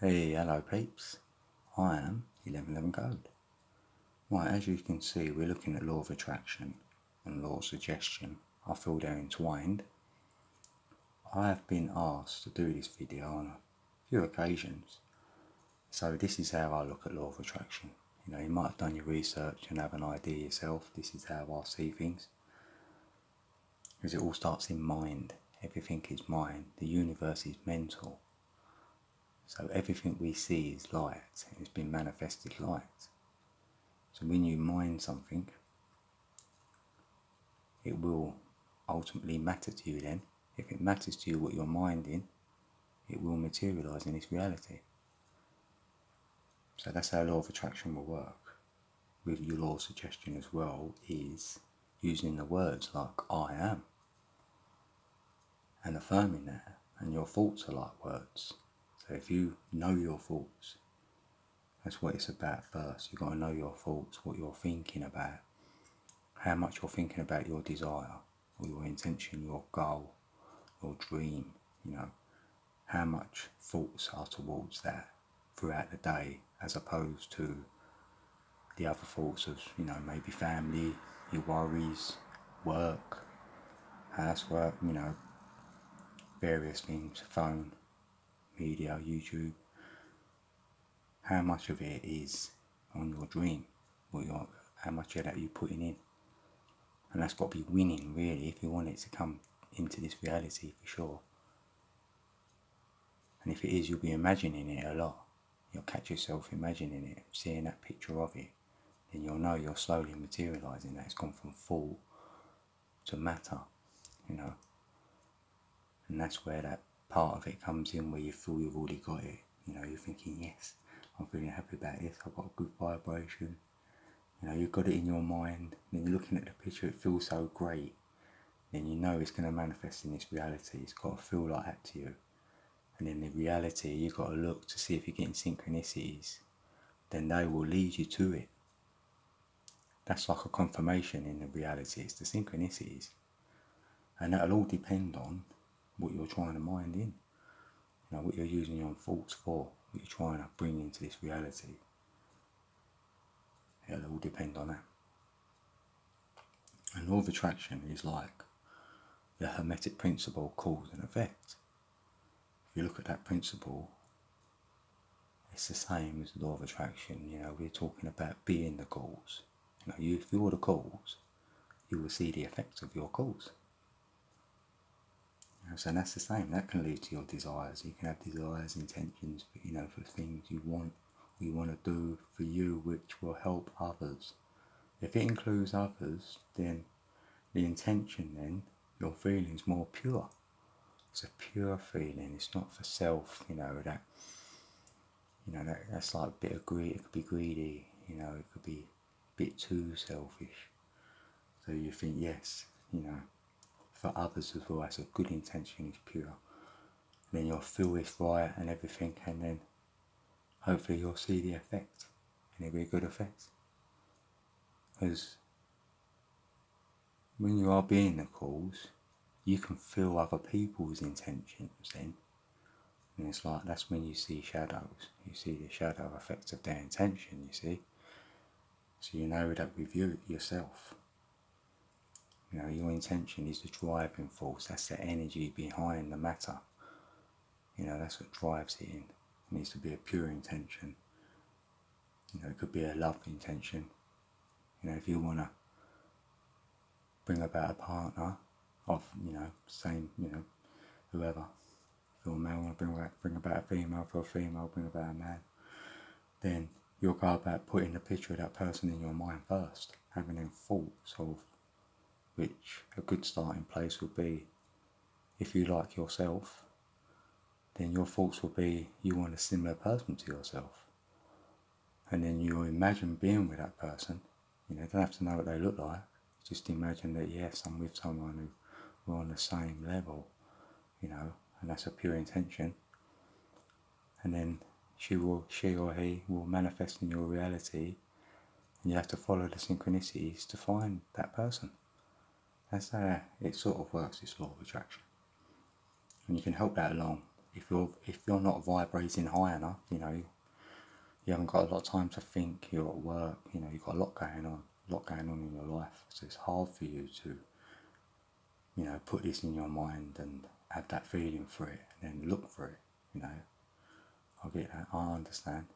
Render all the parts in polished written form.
Hey, hello peeps. I am 1111 Code. Right, as you can see, we're looking at law of attraction and law of suggestion. I feel they're entwined. I have been asked to do this video on a few occasions. So this is how I look at law of attraction. You might have done your research and have an idea yourself. This is how I see things. Because it all starts in mind. Everything is mind. The universe is mental. So everything we see is light. It's been manifested light. So when you mind something, it will ultimately matter to you then. If it matters to you what you're minding, it will materialise in its reality. So that's how law of attraction will work. With your law of suggestion as well is using the words like I am and affirming that, and your thoughts are like words. So if you know your thoughts, that's what it's about first. You've got to know your thoughts, what you're thinking about, how much you're thinking about your desire or your intention, your goal, your dream, how much thoughts are towards that throughout the day, as opposed to the other thoughts of, maybe family, your worries, work, housework, various things, phone, media, YouTube. How much of it is on your dream, how much of that you're putting in? And that's got to be winning, really, if you want it to come into this reality, for sure. And if it is, you'll be imagining it a lot. You'll catch yourself imagining it, seeing that picture of it. Then you'll know you're slowly materialising that. It's gone from thought to matter, And that's where that part of it comes in, where you feel you've already got it. You're thinking, yes, I'm feeling happy about this. I've got a good vibration. You've got it in your mind. Then you're looking at the picture, it feels so great. Then you know it's going to manifest in this reality. It's got to feel like that to you. And in the reality, you've got to look to see if you're getting synchronicities. Then they will lead you to it. That's like a confirmation in the reality. It's the synchronicities. And that'll all depend on what you're trying to mind in. What you're using your thoughts for, what you're trying to bring into this reality. It'll all depend on that. And law of attraction is like the Hermetic principle, cause and effect. If you look at that principle, it's the same as the law of attraction. We're talking about being the cause. If you're the cause, you will see the effects of your cause. So that's the same. That can lead to your desires. You can have desires, intentions, for things you want to do for you, which will help others. If it includes others, then the intention, then your feeling is more pure. It's a pure feeling. It's not for self. That's like a bit of greed. It could be greedy. It could be a bit too selfish. So you think, yes, for others as well, that's a good intention, it's pure. Then you'll feel it's right and everything, and then hopefully you'll see the effect, and it'll be a good effect. Because when you are being the cause, you can feel other people's intentions then. And it's like, that's when you see shadows. You see the shadow effects of their intention, you see. So you know that with you, yourself. Your intention is the driving force. That's the energy behind the matter. That's what drives it in. It needs to be a pure intention. It could be a love intention. If you want to bring about a partner of, same, whoever. If you're a male, want to bring about a female, for a female, bring about a man. Then you'll go about putting the picture of that person in your mind first, having them thoughts of which a good starting place would be, if you like yourself, then your thoughts will be you want a similar person to yourself. And then you'll imagine being with that person. You don't have to know what they look like. Just imagine that, yes, I'm with someone who we're on the same level, and that's a pure intention. And then she or he will manifest in your reality, and you have to follow the synchronicities to find that person. That's how it sort of works, this law of attraction. And you can help that along if you're not vibrating high enough, you know, you haven't got a lot of time to think. You're at work, you know, you've got a lot going on in your life. So it's hard for you to, you know, put this in your mind and have that feeling for it and then look for it. You know, I get that. I understand.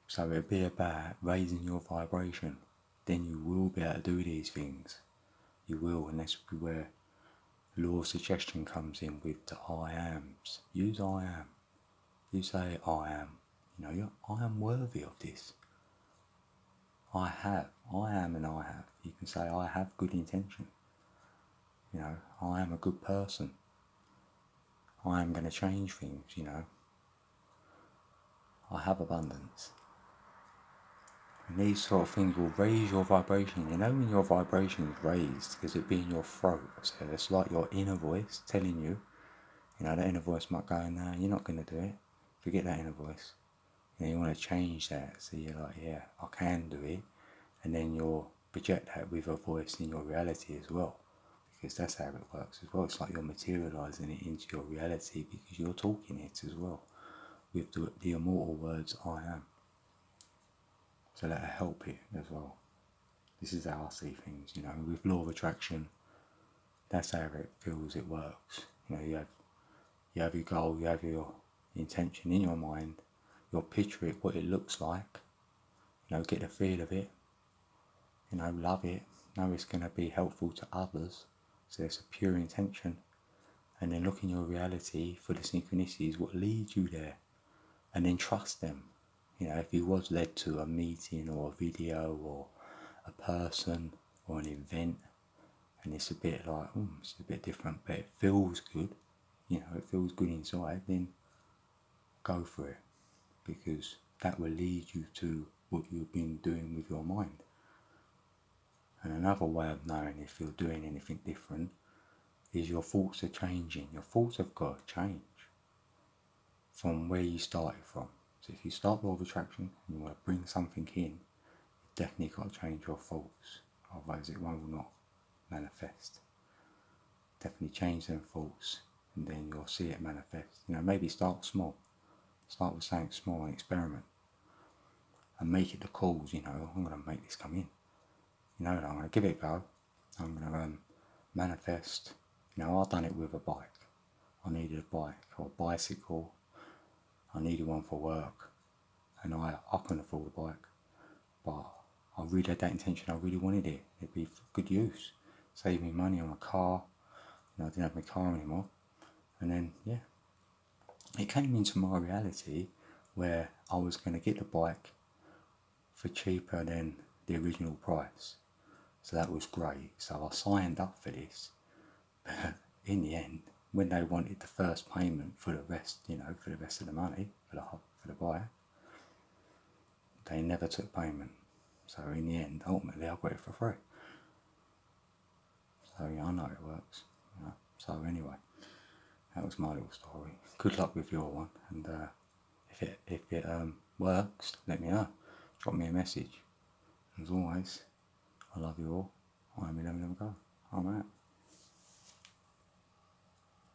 So it'd be about raising your vibration. Then you will be able to do these things. You will, and that's where law of suggestion comes in with the I ams. Use I am. You say I am. You know, I am worthy of this. I am and I have. You can say I have good intention. You know, I am a good person. I am going to change things, you know. I have abundance. And these sort of things will raise your vibration. You know, when your vibration is raised, because it be in your throat, so it's like your inner voice telling you, you know, that inner voice might go, no, you're not going to do it. Forget that inner voice. You know, you want to change that. So you're like, yeah, I can do it. And then you'll project that with a voice in your reality as well. Because that's how it works as well. It's like you're materialising it into your reality because you're talking it as well. With the immortal words, I am. So that'll help it as well. This is how I see things, you know, with law of attraction, that's how it feels it works. You know, you have your goal, you have your intention in your mind, you'll picture it, what it looks like, you know, get the feel of it, you know, love it, know it's going to be helpful to others, so it's a pure intention, and then look in your reality for the synchronicities, what leads you there, and then trust them. You know, if you was led to a meeting or a video or a person or an event, and it's a bit like, it's a bit different, but it feels good, you know, it feels good inside, then go for it, because that will lead you to what you've been doing with your mind. And another way of knowing if you're doing anything different is your thoughts are changing. Your thoughts have got to change from where you started from. So if you start law of attraction and you want to bring something in, you definitely got to change your thoughts, otherwise it will not manifest. Definitely change them thoughts and then you'll see it manifest. You know, maybe start small. Start with something small and experiment. And make it the calls, you know, I'm going to make this come in. You know, I'm going to give it a go. I'm going to manifest. You know, I've done it with a bike. I needed a bike or a bicycle. I needed one for work. And I couldn't afford a bike. But I really had that intention. I really wanted it. It'd be for good use. Save me money on a car. You know, I didn't have my car anymore. And then, yeah, it came into my reality where I was going to get the bike for cheaper than the original price. So that was great. So I signed up for this. But in the end, when they wanted the first payment for the rest, you know, for the rest of the money, for the buyer, they never took payment. So in the end, ultimately, I got it for free. So yeah, I know it works. You know. So anyway, that was my little story. Good luck with your one, and if it works, let me know. Drop me a message. As always, I love you all. I'm 11 go. I'm out.